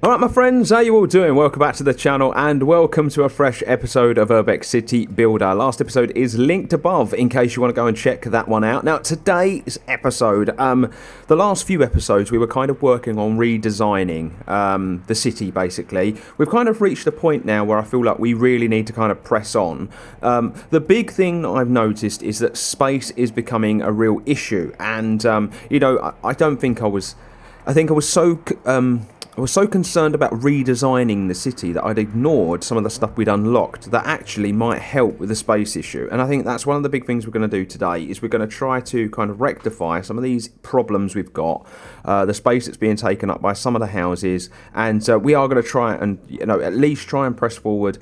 Alright my friends, how you all doing? Welcome back to the channel and welcome to a fresh episode of Urbek City Builder. Last episode is linked above in case you want to go and check that one out. Now today's episode, the last few episodes we were kind of working on redesigning the city basically. We've kind of reached a point now where I feel like we really need to kind of press on. The big thing that I've noticed is that space is becoming a real issue and you know, I think I was so concerned about redesigning the city that I'd ignored some of the stuff we'd unlocked that actually might help with the space issue. And I think that's one of the big things we're going to do today is we're going to try to kind of rectify some of these problems we've got, the space that's being taken up by some of the houses, and we are going to try and, you know, at least try and press forward,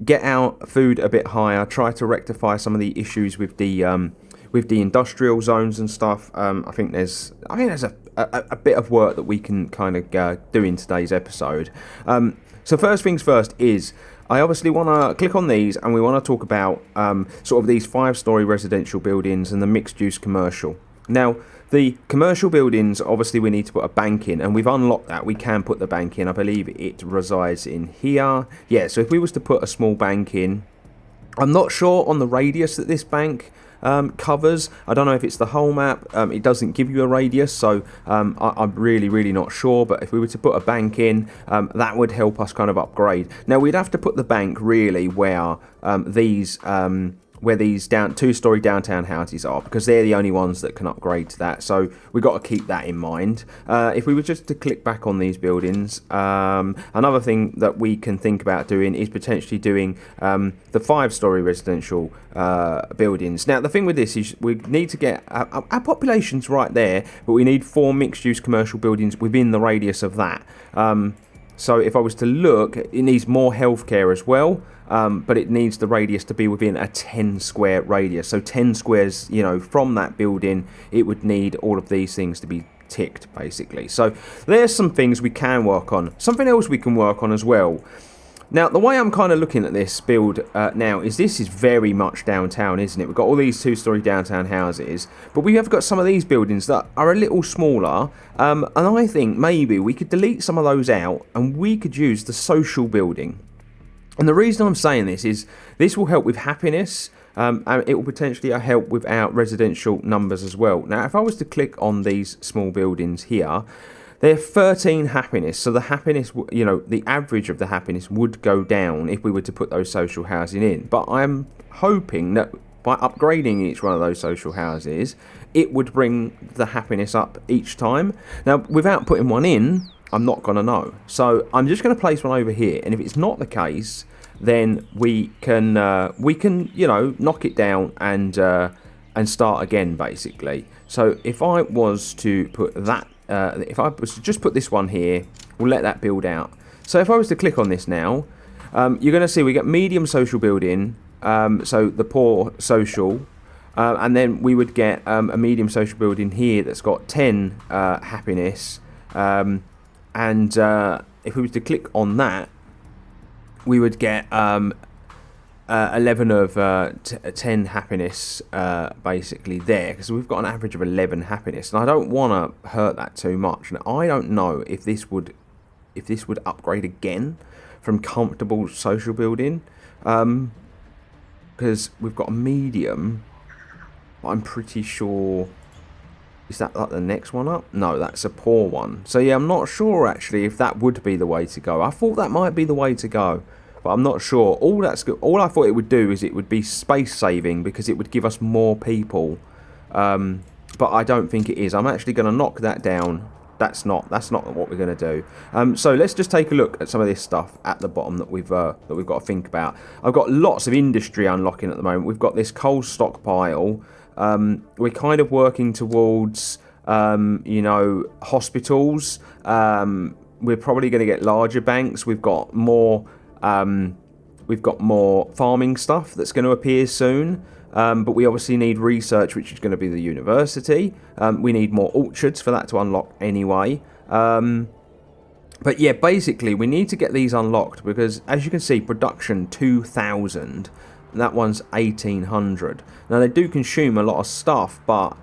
get our food a bit higher, try to rectify some of the issues with the industrial zones and stuff. I think there's a bit of work that we can kind of do in today's episode. So first things first is I obviously want to click on these and we want to talk about sort of these 5-story residential buildings and the mixed-use commercial. Now, the commercial buildings, obviously we need to put a bank in, and we've unlocked that. We can put the bank in. I believe it resides in here. Yeah, so if we was to put a small bank in, I'm not sure on the radius that this bank covers. I don't know if it's the whole map. It doesn't give you a radius, so I'm really not sure. But if we were to put a bank in, that would help us kind of upgrade. Now we'd have to put the bank really where these 2-story downtown houses are, because they're the only ones that can upgrade to that. So we've got to keep that in mind. If we were just to click back on these buildings, another thing that we can think about doing is potentially doing the 5-story residential buildings. Now the thing with this is we need to get our population's right there, but we need 4 mixed-use commercial buildings within the radius of that. So if I was to look, it needs more healthcare as well. But it needs the radius to be within a 10 square radius. So 10 squares, you know, from that building, it would need all of these things to be ticked, basically. So there's some things we can work on. Something else we can work on as well. Now, the way I'm kind of looking at this build now is this is very much downtown, isn't it? We've got all these 2-story downtown houses, but we have got some of these buildings that are a little smaller, and I think maybe we could delete some of those out and we could use the social building. And the reason I'm saying this is this will help with happiness, and it will potentially help with our residential numbers as well. Now, if I was to click on these small buildings here, they're 13 happiness. So the happiness, you know, the average of the happiness would go down if we were to put those social housing in. But I'm hoping that by upgrading each one of those social houses, it would bring the happiness up each time. Now, without putting one in, I'm not going to know. So I'm just going to place one over here, and if it's not the case, then we can you know, knock it down and start again, basically. So if I was to put that, if I was to just put this one here, we'll let that build out. So if I was to click on this now, you're going to see we get medium social building, so the poor social, and then we would get a medium social building here that's got 10 happiness. And if we were to click on that, we would get 11 of 10 happiness basically there, because we've got an average of 11 happiness, and I don't want to hurt that too much. And I don't know if this would upgrade again from comfortable social building, because we've got a medium, but I'm pretty sure. Is that like the next one up? No, that's a poor one. So yeah, I'm not sure actually if that would be the way to go. I thought that might be the way to go, but I'm not sure. All I thought it would do is it would be space saving because it would give us more people. But I don't think it is. I'm actually going to knock that down. That's not what we're going to do. So let's just take a look at some of this stuff at the bottom that we've got to think about. I've got lots of industry unlocking at the moment. We've got this coal stockpile. We're kind of working towards, you know, hospitals. We're probably going to get larger banks. We've got more farming stuff that's going to appear soon. But we obviously need research, which is going to be the university. We need more orchards for that to unlock anyway. But yeah, basically we need to get these unlocked because, as you can see, production 2,000. That one's 1,800. Now they do consume a lot of stuff, but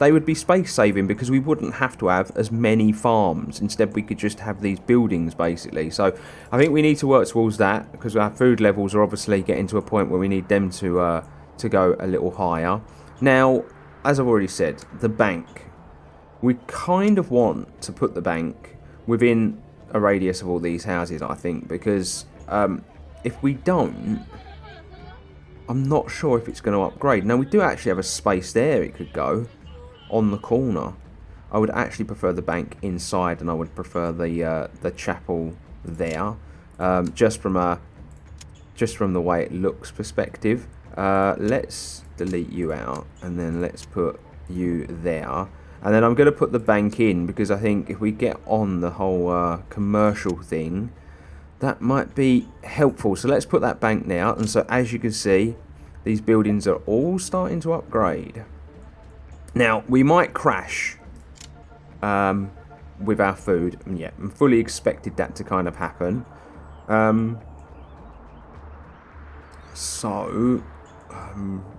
they would be space saving because we wouldn't have to have as many farms. Instead, we could just have these buildings, basically. So I think we need to work towards that, because our food levels are obviously getting to a point where we need them to go a little higher. Now, as I've already said, the bank. We kind of want to put the bank within a radius of all these houses, I think, because if we don't, I'm not sure if it's going to upgrade. Now, we do actually have a space there it could go on the corner. I would actually prefer the bank inside, and I would prefer the chapel there, just from the way it looks perspective. Let's delete you out, and then let's put you there. And then I'm going to put the bank in, because I think if we get on the whole commercial thing, that might be helpful. So let's put that bank now. And so as you can see, these buildings are all starting to upgrade. Now, we might crash with our food. Yeah, I fully expected that to kind of happen.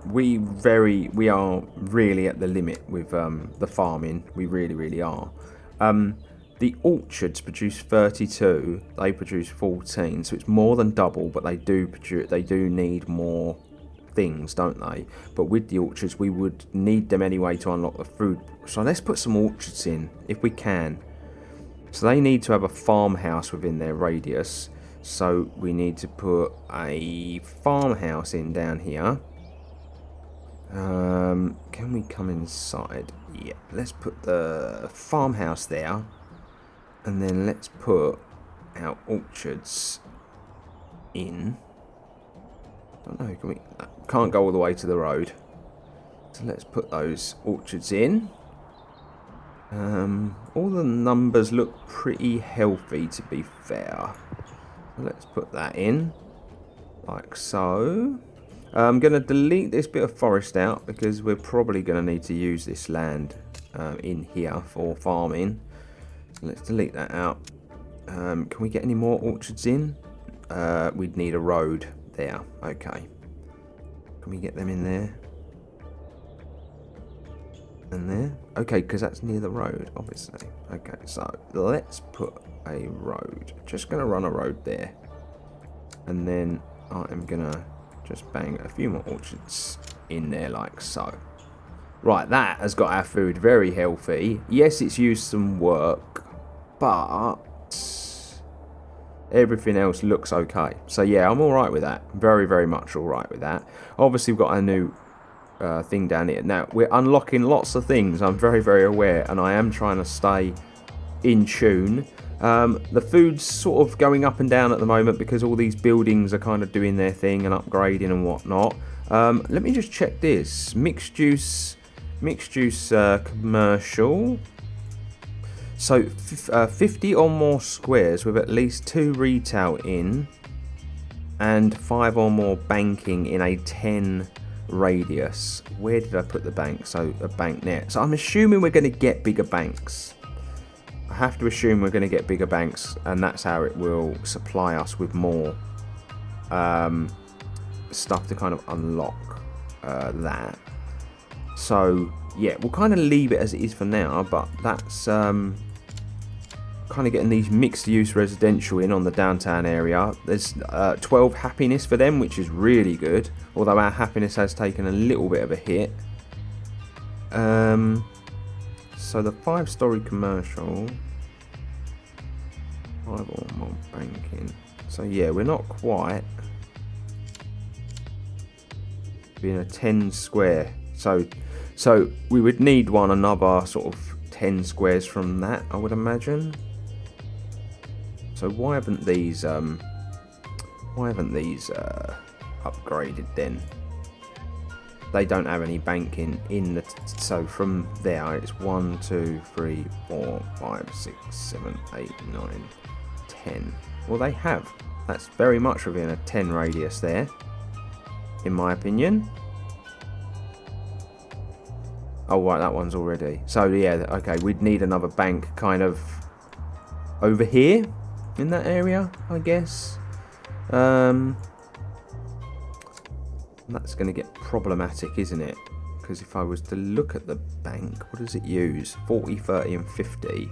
We are really at the limit with the farming. We really are. The orchards produce 32. They produce 14, so it's more than double. But they do need more things, don't they? But with the orchards, we would need them anyway to unlock the food. So let's put some orchards in if we can. So they need to have a farmhouse within their radius. So we need to put a farmhouse in down here. Can we come inside? Yeah, let's put the farmhouse there. And then let's put our orchards in. I don't know, can't go all the way to the road. So let's put those orchards in. All the numbers look pretty healthy, to be fair. Let's put that in, like so. I'm going to delete this bit of forest out, because we're probably going to need to use this land in here for farming. So let's delete that out. Can we get any more orchards in? We'd need a road there. Okay. Can we get them in there? And there? Okay, because that's near the road, obviously. Okay, so let's put a road. Just going to run a road there. And then I am going to just bang a few more orchards in there, like so. Right, that has got our food very healthy. Yes, it's used some work, but everything else looks okay. So yeah, I'm alright with that. Very much alright with that. Obviously, we've got our new thing down here. Now, we're unlocking lots of things. I'm very aware, and I am trying to stay in tune. The food's sort of going up and down at the moment because all these buildings are kind of doing their thing and upgrading and whatnot. Let me just check this. Mixed juice commercial. So 50 or more squares with at least 2 retail in and 5 or more banking in a 10 radius. Where did I put the bank? So a bank there. So I'm assuming we're going to get bigger banks. I have to assume we're going to get bigger banks, and that's how it will supply us with more stuff to kind of unlock that. So yeah, we'll kind of leave it as it is for now, but that's kind of getting these mixed use residential in on the downtown area. There's 12 happiness for them, which is really good, although our happiness has taken a little bit of a hit. So the 5-story commercial, 5 or more banking. So yeah, we're not quite being a 10 square. So we would need another sort of 10 squares from that, I would imagine. So why haven't these upgraded then? They don't have any banking in the so from there it's 1, 2, 3, 4, 5, 6, 7, 8, 9, 10. Well, they have. That's very much within a 10 radius there, in my opinion. Oh right, that one's already. So yeah, okay, we'd need another bank kind of over here in that area, I guess. That's going to get problematic, isn't it? because if I was to look at the bank, what does it use? 40, 30 and 50.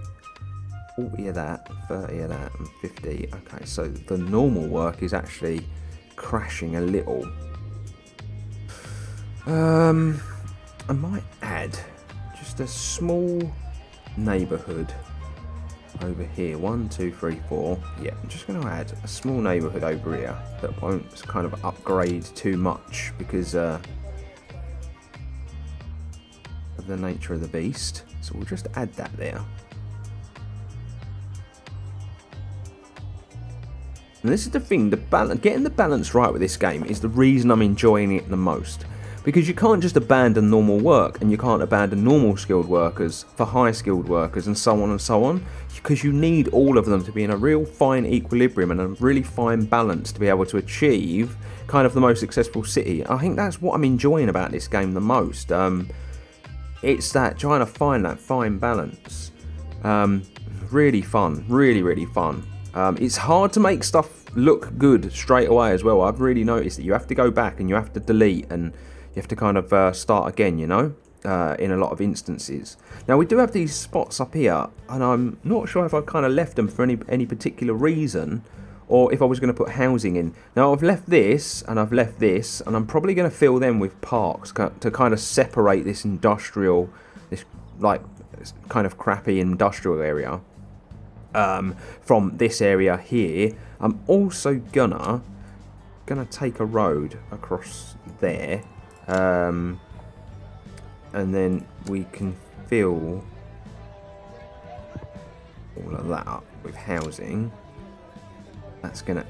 40 of that, 30 of that and 50. Okay, so the normal work is actually crashing a little. I might add just a small neighbourhood over here. 1, 2, 3, 4. Yeah, I'm just going to add a small neighbourhood over here that won't kind of upgrade too much because of the nature of the beast. So we'll just add that there. And this is the thing, getting the balance right with this game is the reason I'm enjoying it the most. Because you can't just abandon normal work, and you can't abandon normal skilled workers for high skilled workers and so on and so on. Because you need all of them to be in a real fine equilibrium and a really fine balance to be able to achieve kind of the most successful city. I think that's what I'm enjoying about this game the most. It's that trying to find that fine balance. Really fun, really fun. It's hard to make stuff look good straight away as well. I've really noticed that you have to go back and you have to delete and you have to kind of start again, you know, in a lot of instances. Now, we do have these spots up here, and I'm not sure if I've kind of left them for any particular reason, or if I was going to put housing in. Now, I've left this, and I've left this, and I'm probably going to fill them with parks to kind of separate this industrial, this, like, kind of crappy industrial area from this area here. I'm also gonna take a road across there, and then we can fill all of that up with housing. That's gonna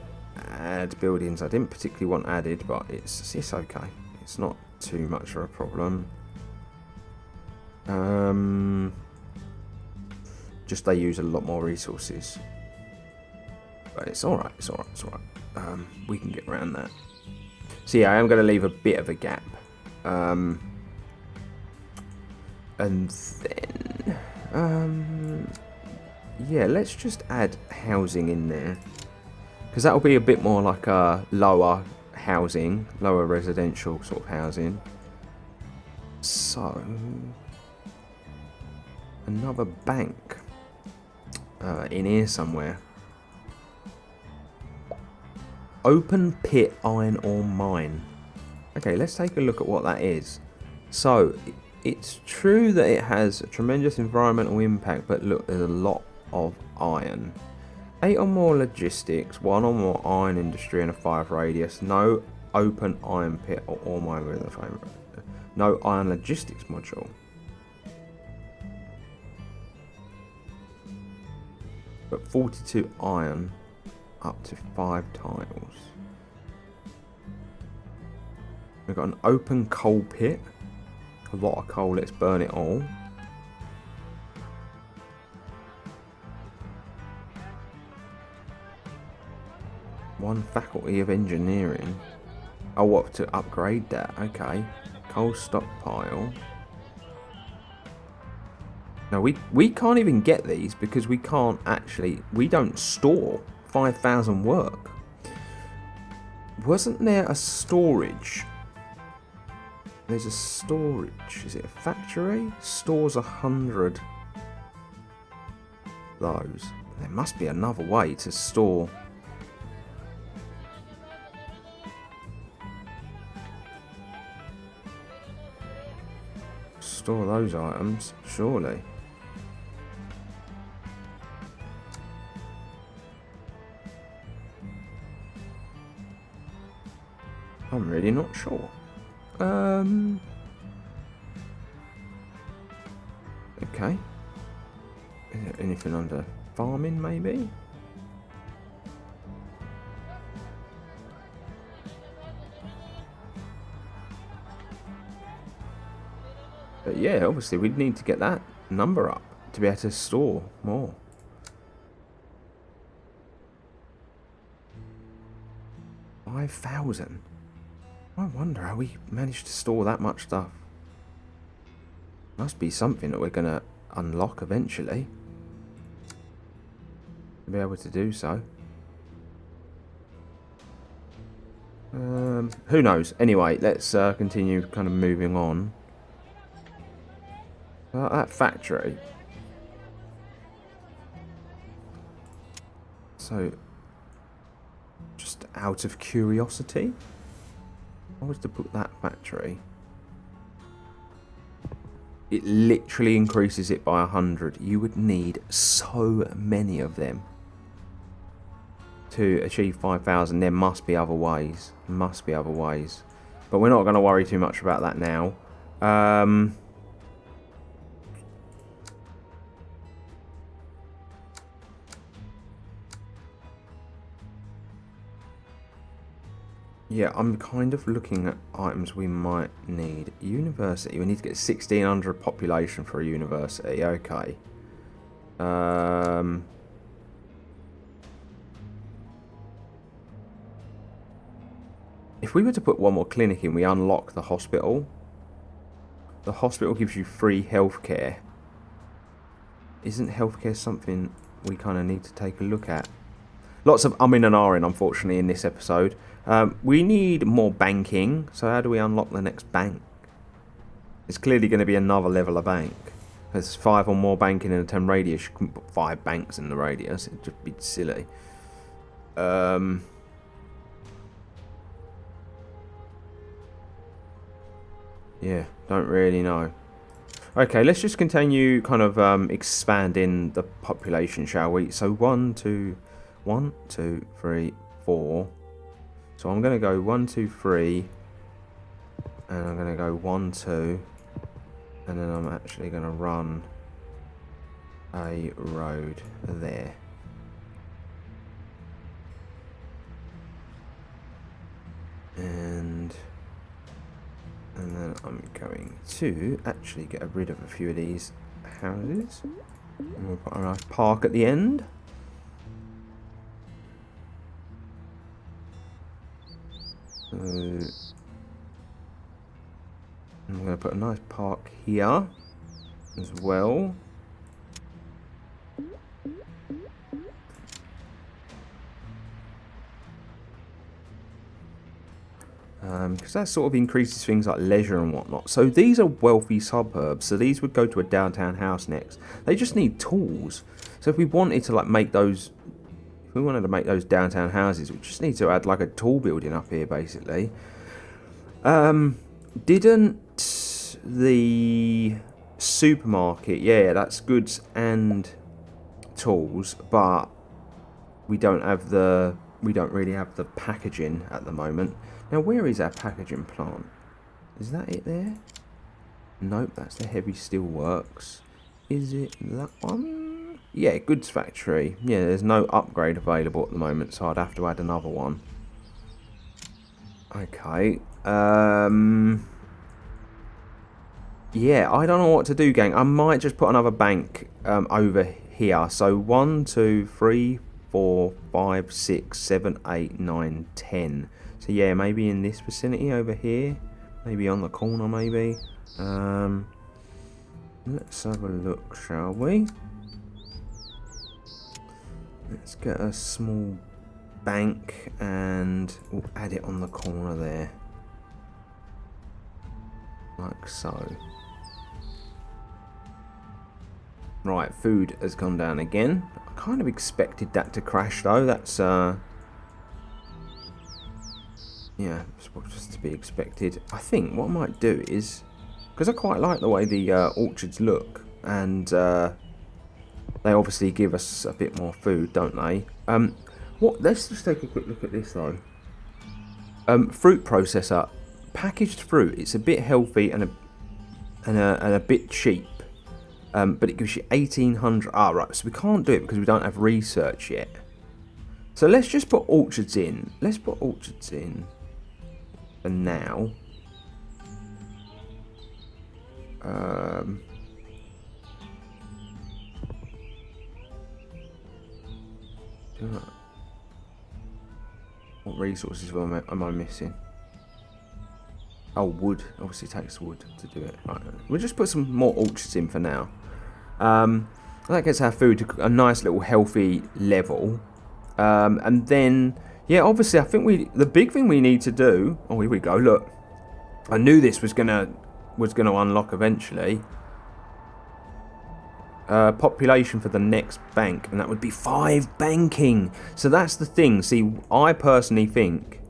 add buildings I didn't particularly want added, but it's okay. It's not too much of a problem. Just they use a lot more resources, but it's all right. It's all right. We can get around that. So yeah, I am going to leave a bit of a gap, and then yeah, let's just add housing in there, because that will be a bit more like a lower housing, lower residential sort of housing. So another bank in here somewhere. Open pit iron ore mine. Okay, let's take a look at what that is. So it's true that it has a tremendous environmental impact, but look, there's a lot of iron. 8 or more logistics, 1 or more iron industry and a 5 radius. No open iron pit or ore mine with a frame. No iron logistics module. But 42 iron, up to 5 tiles. We've got an open coal pit. A lot of coal, let's burn it all. One faculty of engineering. Oh, what, to upgrade that? Okay. Coal stockpile. Now, we can't even get these because we can't actually... We don't store 5,000 work. Wasn't there a storage? There's a storage. Is it a factory? Stores 100 those. There must be another way to store... Store those items, surely. I'm really not sure. Okay. Is there anything under farming, maybe? But yeah, obviously we'd need to get that number up to be able to store more. $5,000. I wonder how we managed to store that much stuff. Must be something that we're going to unlock eventually. To be able to do so. Who knows? Anyway, let's continue kind of moving on. That factory. So, just out of curiosity, if I was to put that factory, it literally increases it by 100. You would need so many of them to achieve 5,000. There must be other ways. Must be other ways. But we're not going to worry too much about that now. Yeah, I'm kind of looking at items we might need. University. We need to get 1,600 population for a university. Okay. If we were to put one more clinic in, we unlock the hospital. The hospital gives you free healthcare. Isn't healthcare something we kind of need to take a look at? Lots of umming and ahhing, unfortunately, in this episode. We need more banking. So how do we unlock the next bank? It's clearly going to be another level of bank. There's 5 or more banking in a 10 radius. You couldn't put 5 banks in the radius. It'd just be silly. Yeah, don't really know. Okay, let's just continue kind of expanding the population, shall we? So 1, 2, 3, 4. So I'm going to go 1, 2, 3. And I'm going to go 1, 2. And then I'm actually going to run a road there. And then I'm going to actually get rid of a few of these houses. And we'll put a nice park at the end. So I'm going to put a nice park here as well. Because that sort of increases things like leisure and whatnot. So these are wealthy suburbs. So these would go to a downtown house next. They just need tools. So if we wanted to make those downtown houses, we just need to add like a tool building up here, basically. Didn't the supermarket? Yeah, that's goods and tools, but we don't really have the packaging at the moment. Now, where is our packaging plant? Is that it there? Nope, that's the heavy steel works. Is it that one? Yeah, goods factory. Yeah, there's no upgrade available at the moment, so I'd have to add another one. Okay. Yeah, I don't know what to do, gang. I might just put another bank over here. So 1, 2, 3, 4, 5, 6, 7, 8, 9, 10. So yeah, maybe in this vicinity over here. Maybe on the corner, maybe. Let's have a look, shall we? Let's get a small bank and we'll add it on the corner there. Like so. Right, food has gone down again. I kind of expected that to crash though. That's yeah, just to be expected. I think what I might do is, because I quite like the way the orchards look, and they obviously give us a bit more food, don't they? Let's just take a quick look at this though. Fruit processor, packaged fruit. It's a bit healthy and a bit cheap, but it gives you 1,800. Ah, right. So we can't do it because we don't have research yet. So let's just put orchards in. Let's put orchards in for now. What resources am I missing? Oh, wood. Obviously it takes wood to do it. Right. We'll just put some more orchards in for now. That gets our food to a nice little healthy level. And then, yeah, obviously I think the big thing we need to do... Oh, here we go, look. I knew this was gonna unlock eventually. population for the next bank, and that would be 5 banking. So that's the thing. See, I personally think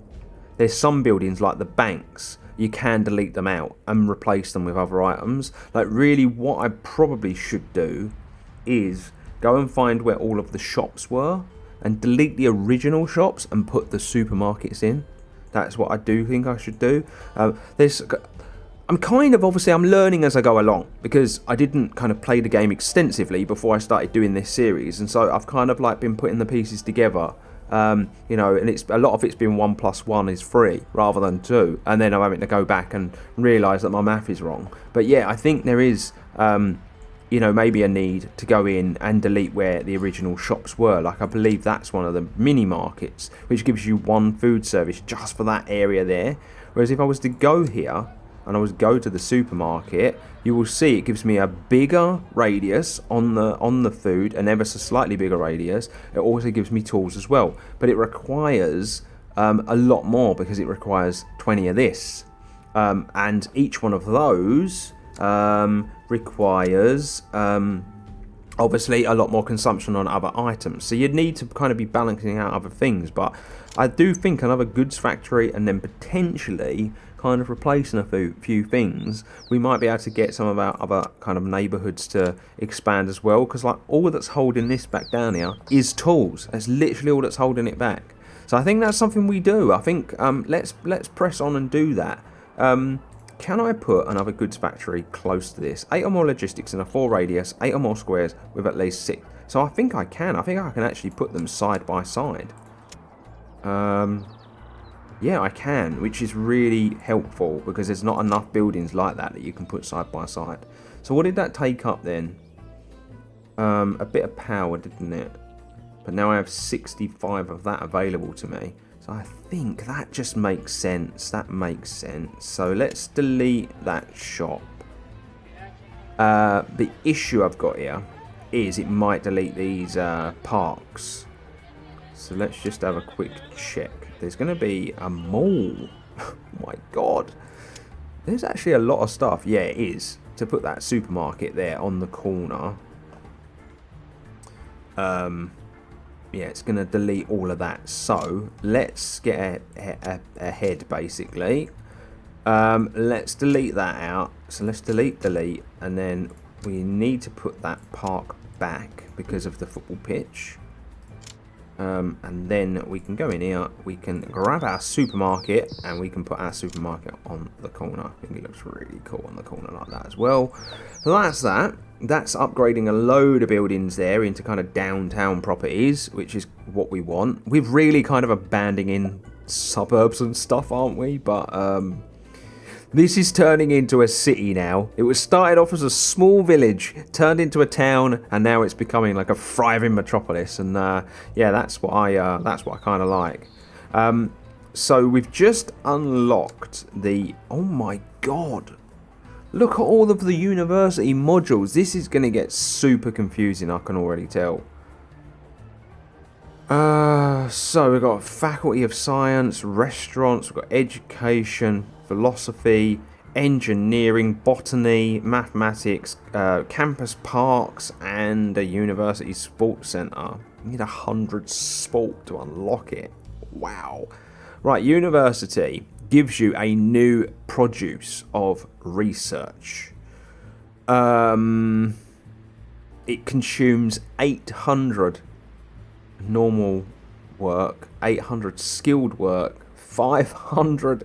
there's some buildings like the banks, you can delete them out and replace them with other items. Like, really, what I probably should do is go and find where all of the shops were and delete the original shops and put the supermarkets in. That's what I do think I should do. I'm kind of, obviously, I'm learning as I go along, because I didn't kind of play the game extensively before I started doing this series, and so I've kind of like been putting the pieces together. You know, and it's a lot of it's been 1 + 1 is 3 rather than 2, and then I'm having to go back and realise that my math is wrong. But yeah, I think there is, you know, maybe a need to go in and delete where the original shops were. Like, I believe that's one of the mini markets, which gives you 1 food service just for that area there. Whereas if I was to go here and I was to go to the supermarket, you will see it gives me a bigger radius on the food, an ever so slightly bigger radius. It also gives me tools as well, but it requires a lot more, because it requires 20 of this, and each one of those requires obviously a lot more consumption on other items. So you'd need to kind of be balancing out other things, but I do think another goods factory, and then potentially kind of replacing a few things, we might be able to get some of our other kind of neighbourhoods to expand as well, because like all that's holding this back down here is tools. That's literally all that's holding it back. So I think that's something we do. I think let's press on and do that. Can I put another goods factory close to this? 8 or more logistics in a 4 radius, 8 or more squares with at least 6. So I think I can. I think I can actually put them side by side. Yeah, I can, which is really helpful, because there's not enough buildings like that you can put side by side. So what did that take up then? A bit of power, didn't it? But now I have 65 of that available to me. So I think that just makes sense. That makes sense. So let's delete that shop. The issue I've got here is it might delete these parks. So let's just have a quick check. There's going to be a mall. Oh my god. There's actually a lot of stuff. Yeah, it is. To put that supermarket there on the corner. Yeah, it's going to delete all of that. So let's get ahead, basically. Let's delete that out. So let's delete, and then we need to put that park back because of the football pitch. And then we can go in here, we can grab our supermarket, and we can put our supermarket on the corner. I think it looks really cool on the corner like that as well. So that's that. That's upgrading a load of buildings there into kind of downtown properties, which is what we want. We're really kind of abandoning suburbs and stuff, aren't we? But this is turning into a city now. It was started off as a small village, turned into a town, and now it's becoming like a thriving metropolis. And yeah, that's what I kind of like. So we've just unlocked the. Oh my god! Look at all of the university modules. This is going to get super confusing. I can already tell. So we've got Faculty of Science, Restaurants, we've got Education, Philosophy, Engineering, Botany, Mathematics, Campus Parks, and a University Sports Centre. You need 100 sport to unlock it. Wow. Right, University gives you a new produce of research. It consumes 800 normal work, 800 skilled work, 500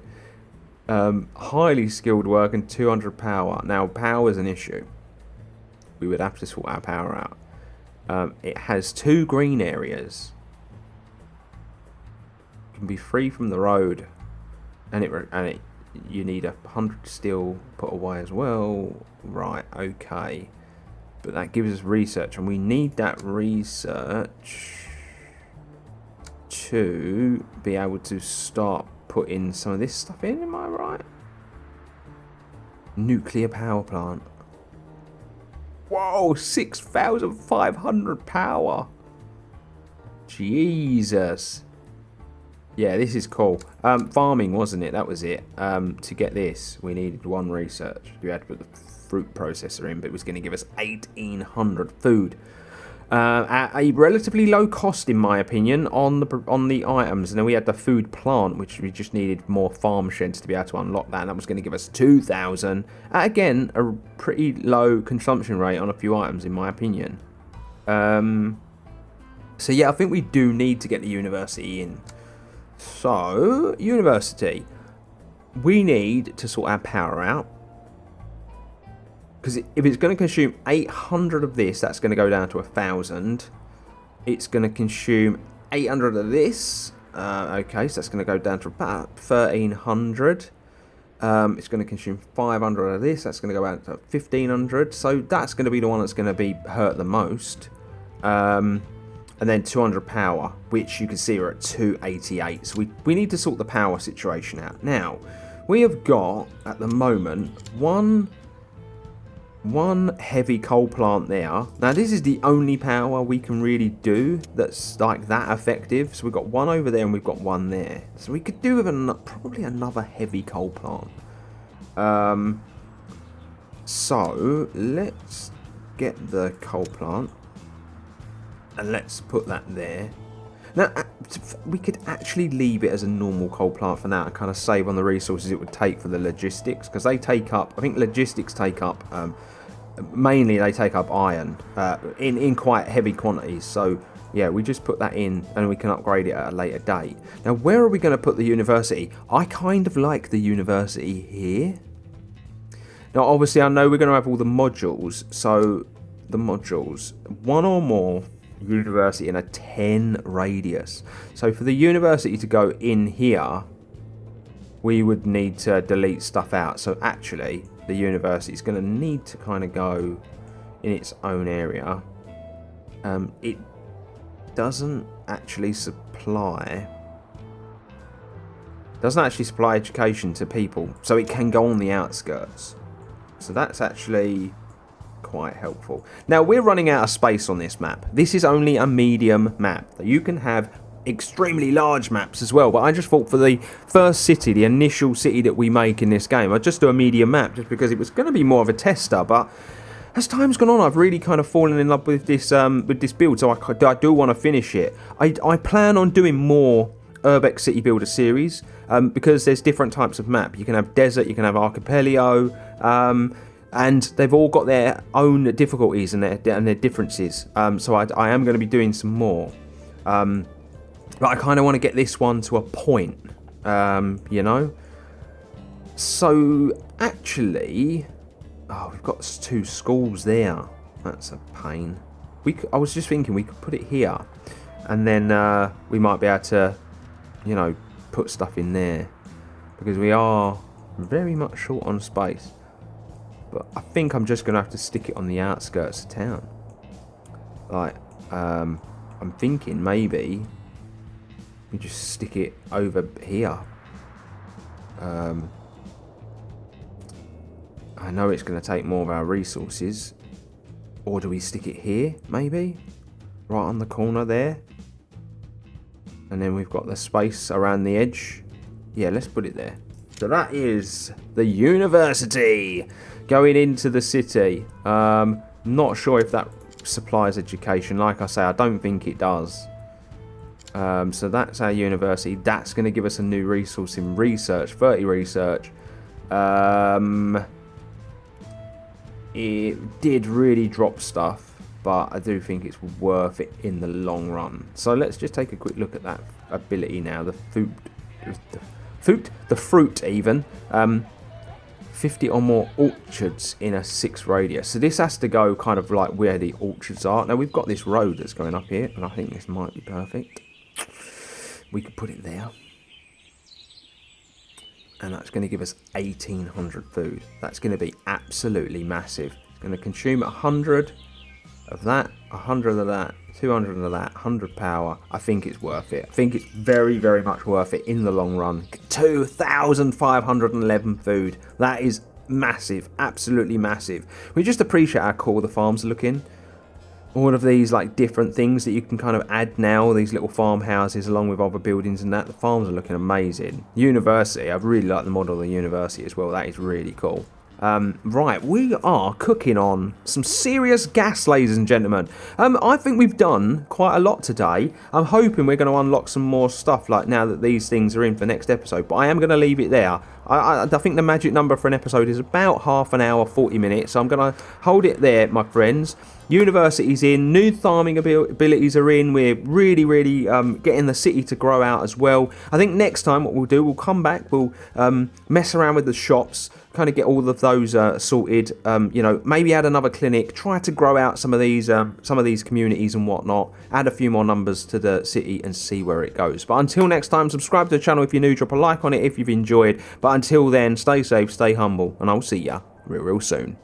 highly skilled work, and 200 power. Now, power is an issue. We would have to sort our power out. It has 2 green areas. It can be free from the road, and you need 100 steel put away as well. Right, okay. But that gives us research, and we need that research to be able to start putting some of this stuff in. Am I right? Nuclear power plant. Whoa, 6,500 power. Jesus. Yeah, this is cool. Farming, wasn't it? That was it. To get this, we needed 1 research. We had to put the fruit processor in, but it was going to give us 1,800 food. At a relatively low cost, in my opinion, on the items. And then we had the food plant, which we just needed more farm sheds to be able to unlock that. And that was going to give us 2,000. Again, a pretty low consumption rate on a few items, in my opinion. So yeah, I think we do need to get the university in. So, university. We need to sort our power out. Because if it's going to consume 800 of this, that's going to go down to 1,000. It's going to consume 800 of this. Okay, so that's going to go down to about 1,300. It's going to consume 500 of this. That's going to go down to 1,500. So that's going to be the one that's going to be hurt the most. And then 200 power, which you can see we're at 288. So we need to sort the power situation out. Now, we have got, at the moment, one heavy coal plant there. Now this is the only power we can really do that's like that effective. So we've got one over there and we've got one there. So we could do with probably another heavy coal plant. So let's get the coal plant and let's put that there. Now we could actually leave it as a normal coal plant for now and kind of save on the resources it would take for the logistics, because they take up, I think logistics take up mainly they take up iron in quite heavy quantities. So yeah, we just put that in and we can upgrade it at a later date. Now where are we going to put the university? I kind of like the university here. Now obviously I know we're going to have all the modules, so the modules, one or more university in a 10 radius. So for the university to go in here, we would need to delete stuff out. So actually the university is going to need to kind of go in its own area. It doesn't actually supply education to people, so it can go on the outskirts. So that's actually quite helpful. Now we're running out of space on this map. This is only a medium map. You can have extremely large maps as well, but I just thought for the first city, the initial city that we make in this game, I'd just do a medium map just because it was going to be more of a tester. But as time's gone on, I've really kind of fallen in love with this build, so I do want to finish it. I plan on doing more Urbek City Builder series because there's different types of map. You can have desert, you can have archipelago, and they've all got their own difficulties and their differences. So I am going to be doing some more. But I kind of want to get this one to a point, you know. So actually, we've got 2 schools there. That's a pain. I was just thinking we could put it here, and then we might be able to, you know, put stuff in there because we are very much short on space. But I think I'm just gonna have to stick it on the outskirts of town. Like, I'm thinking maybe we just stick it over here. I know it's going to take more of our resources. Or do we stick it here, maybe? Right on the corner there. And then we've got the space around the edge. Yeah, let's put it there. So that is the university going into the city. Not sure if that supplies education. Like I say, I don't think it does. So that's our university. That's going to give us a new resource in research, 30 research. It did really drop stuff, but I do think it's worth it in the long run. So let's just take a quick look at that ability now. The fruit even. 50 or more orchards in a 6 radius. So this has to go kind of like where the orchards are. Now we've got this road that's going up here, and I think this might be perfect. We could put it there. And that's going to give us 1,800 food. That's going to be absolutely massive. It's going to consume 100 of that, 100 of that, 200 of that, 100 power. I think it's worth it. I think it's very, very much worth it in the long run. 2,511 food. That is massive. Absolutely massive. We just appreciate how cool the farms are looking. All of these like different things that you can kind of add now, these little farmhouses along with other buildings and that. The farms are looking amazing. University, I really like the model of the university as well. That is really cool. Right, we are cooking on some serious gas, ladies and gentlemen. I think we've done quite a lot today. I'm hoping we're going to unlock some more stuff, like now that these things are in for next episode. But I am going to leave it there. I think the magic number for an episode is about half an hour, 40 minutes. So I'm going to hold it there, my friends. University's in, new farming abilities are in. We're really getting the city to grow out as well. I think next time what we'll do, we'll come back, we'll mess around with the shops, kind of get all of those sorted. You know, maybe add another clinic, try to grow out some of these communities and whatnot. Add a few more numbers to the city and see where it goes. But until next time, subscribe to the channel if you're new, drop a like on it if you've enjoyed. But until then, stay safe, stay humble, and I'll see ya real soon.